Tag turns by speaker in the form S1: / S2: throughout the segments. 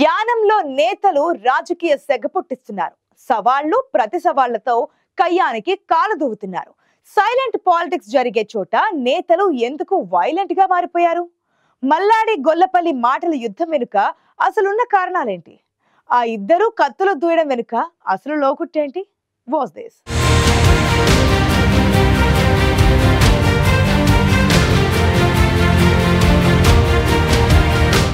S1: యానంలో నేతలు రాజకీయ సెగ పుట్టిస్తున్నారు. సవాళ్లు ప్రతి సవాళ్లతో కయ్యానికి కాలు దువ్వుతున్నారు. సైలెంట్ పాలిటిక్స్ జరిగే చోట నేతలు ఎందుకు వైలెంట్ గా మారిపోయారు? మల్లాడి గొల్లపల్లి మాటల యుద్ధం వెనుక అసలున్న కారణాలేంటి? ఆ ఇద్దరు కత్తులు దూయడం వెనుక అసలు లోకుట్టేంటి? Watch this.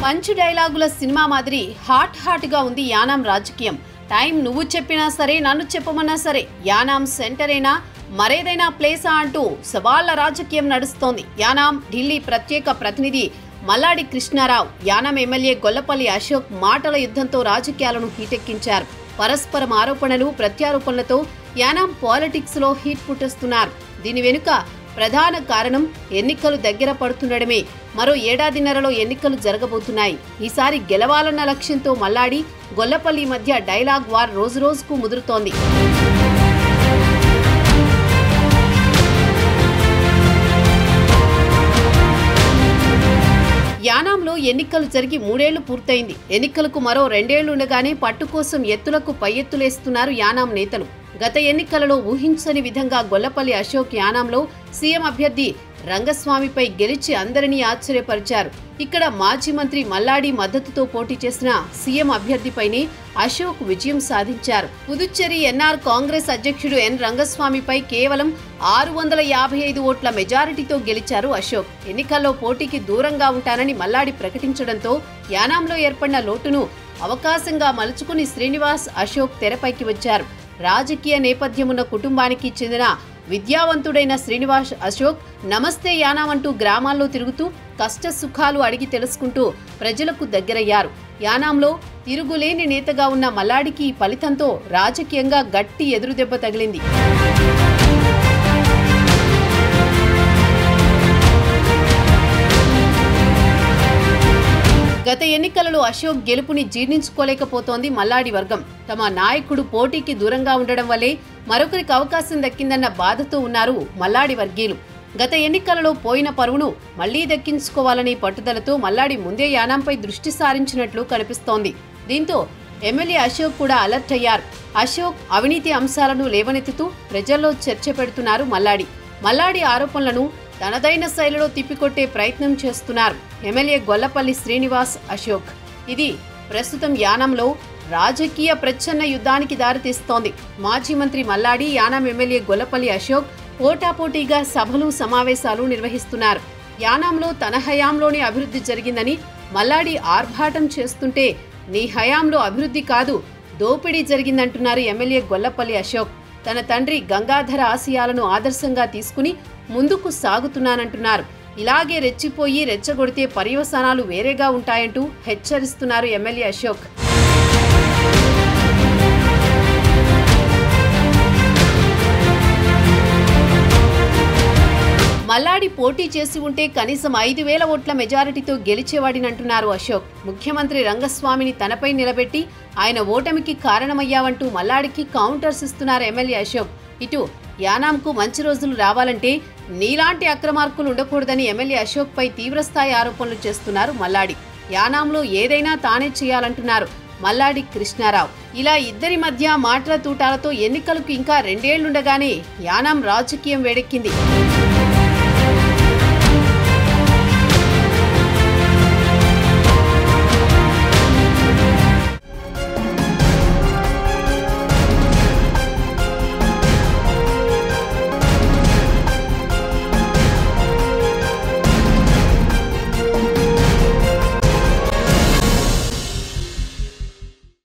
S2: పంచ్ డైలాగుల సినిమా మాదిరి హాట్ గా ఉంది యానాం రాజకీయం. టైం నువ్వు చెప్పినా సరే, నన్ను చెప్పమన్నా సరే, యానాం సెంటరేనా మరేదైనా ప్లేసా అంటూ సవాళ్ల రాజకీయం నడుస్తోంది. యానాం ఢిల్లీ ప్రత్యేక ప్రతినిధి మల్లాడి కృష్ణారావు, యానాం ఎమ్మెల్యే గొల్లపల్లి అశోక్ మాటల యుద్ధంతో రాజకీయాలను హీటెక్కించారు. పరస్పరం ఆరోపణలు ప్రత్యారోపణలతో యానాం పాలిటిక్స్ లో హీట్ పుట్టిస్తున్నారు. దీని వెనుక ప్రధాన కారణం ఎన్నికలు దగ్గర పడుతుండడమే. మరో ఏడాదిన్నరలో ఎన్నికలు జరగబోతున్నాయి. ఈసారి గెలవాలన్న లక్ష్యంతో మల్లాడి గొల్లపల్లి మధ్య డైలాగ్ వార్ రోజురోజుకు ముదురుతోంది. యానాంలో ఎన్నికలు జరిగి 3 ఏళ్లు పూర్తయింది. ఎన్నికలకు మరో 2 ఏళ్లు ఉండగానే పట్టు కోసం ఎత్తులకు పై ఎత్తులేస్తున్నారు యానాం నేతలు. గత ఎన్నికలలో ఊహించని విధంగా గొల్లపల్లి అశోక్ యానాంలో సీఎం అభ్యర్థి రంగస్వామిపై గెలిచి అందరినీ ఆశ్చర్యపరిచారు. ఇక్కడ మాజీ మంత్రి మల్లాడి మద్దతుతో పోటీ చేసిన సీఎం అభ్యర్థిపైనే అశోక్ విజయం సాధించారు. పుదుచ్చేరి ఎన్ఆర్ కాంగ్రెస్ అధ్యక్షుడు ఎన్ రంగస్వామిపై కేవలం 655 ఓట్ల మెజారిటీతో గెలిచారు అశోక్. ఎన్నికల్లో పోటీకి దూరంగా ఉంటానని మల్లాడి ప్రకటించడంతో యానాంలో ఏర్పడిన లోటును అవకాశంగా మలుచుకుని శ్రీనివాస్ అశోక్ తెరపైకి వచ్చారు. రాజకీయ నేపథ్యమున్న కుటుంబానికి చెందిన విద్యావంతుడైన శ్రీనివాస్ అశోక్ నమస్తే యానాం అంటూ గ్రామాల్లో తిరుగుతూ కష్ట సుఖాలు అడిగి తెలుసుకుంటూ ప్రజలకు దగ్గరయ్యారు. యానాంలో తిరుగులేని నేతగా ఉన్న మల్లాడికి ఈ ఫలితంతో రాజకీయంగా గట్టి ఎదురుదెబ్బ తగిలింది. గత ఎన్నికలలో అశోక్ గెలుపుని జీర్ణించుకోలేకపోతోంది మల్లాడి వర్గం. తమ నాయకుడు పోటీకి దూరంగా ఉండడం వల్లే మరొకరికి అవకాశం దక్కిందన్న బాధతో ఉన్నారు మల్లాడి వర్గీయులు. గత ఎన్నికలలో పోయిన పరువును మళ్లీ దక్కించుకోవాలనే పట్టుదలతో మల్లాడి ముందే యానాంపై దృష్టి సారించినట్లు కనిపిస్తోంది. దీంతో ఎమ్మెల్యే అశోక్ కూడా అలర్ట్ అయ్యారు. అశోక్ అవినీతి అంశాలను లేవనెత్తుతూ ప్రజల్లో చర్చ పెడుతున్నారు మల్లాడి. మల్లాడి ఆరోపణలను తనదైన శైలిలో తిప్పికొట్టే ప్రయత్నం చేస్తున్నారు ఎమ్మెల్యే గొల్లపల్లి శ్రీనివాస్ అశోక్. ఇది ప్రస్తుతం యానాంలో రాజకీయ ప్రచ్ఛన్న యుద్ధానికి దారితీస్తోంది. మాజీ మంత్రి మల్లాడి, యానాం ఎమ్మెల్యే గొల్లపల్లి అశోక్ పోటాపోటీగా సభలు సమావేశాలు నిర్వహిస్తున్నారు. యానాంలో తన హయాంలోనే అభివృద్ధి జరిగిందని మల్లాడి ఆర్భాటం చేస్తుంటే, నీ హయాంలో అభివృద్ధి కాదు దోపిడీ జరిగిందంటున్నారు ఎమ్మెల్యే గొల్లపల్లి అశోక్. తన తండ్రి గంగాధర ఆశయాలను ఆదర్శంగా తీసుకుని ముందుకు సాగుతున్నానంటున్నారు. ఇలాగే రెచ్చిపోయి రెచ్చగొడితే పర్యవసానాలు వేరేగా ఉంటాయంటూ హెచ్చరిస్తున్నారు ఎమ్మెల్యే అశోక్. మల్లాడి పోటీ చేసి ఉంటే కనీసం 5,000 ఓట్ల మెజారిటీతో గెలిచేవాడినంటున్నారు అశోక్. ముఖ్యమంత్రి రంగస్వామిని తనపై నిలబెట్టి ఆయన ఓటమికి కారణమయ్యావంటూ మల్లాడికి కౌంటర్స్ ఇస్తున్నారు ఎమ్మెల్యే అశోక్. ఇటు యానాంకు మంచి రోజులు రావాలంటే నీలాంటి అక్రమార్కులు ఉండకూడదని ఎమ్మెల్యే అశోక్ పై తీవ్రస్థాయి ఆరోపణలు చేస్తున్నారు మల్లాడి. యానాంలో ఏదైనా తానే చేయాలంటున్నారు మల్లాడి కృష్ణారావు. ఇలా ఇద్దరి మధ్య మాటల తూటాలతో ఎన్నికలకు ఇంకా 2 ఏళ్లుండగానే యానాం రాజకీయం వేడెక్కింది.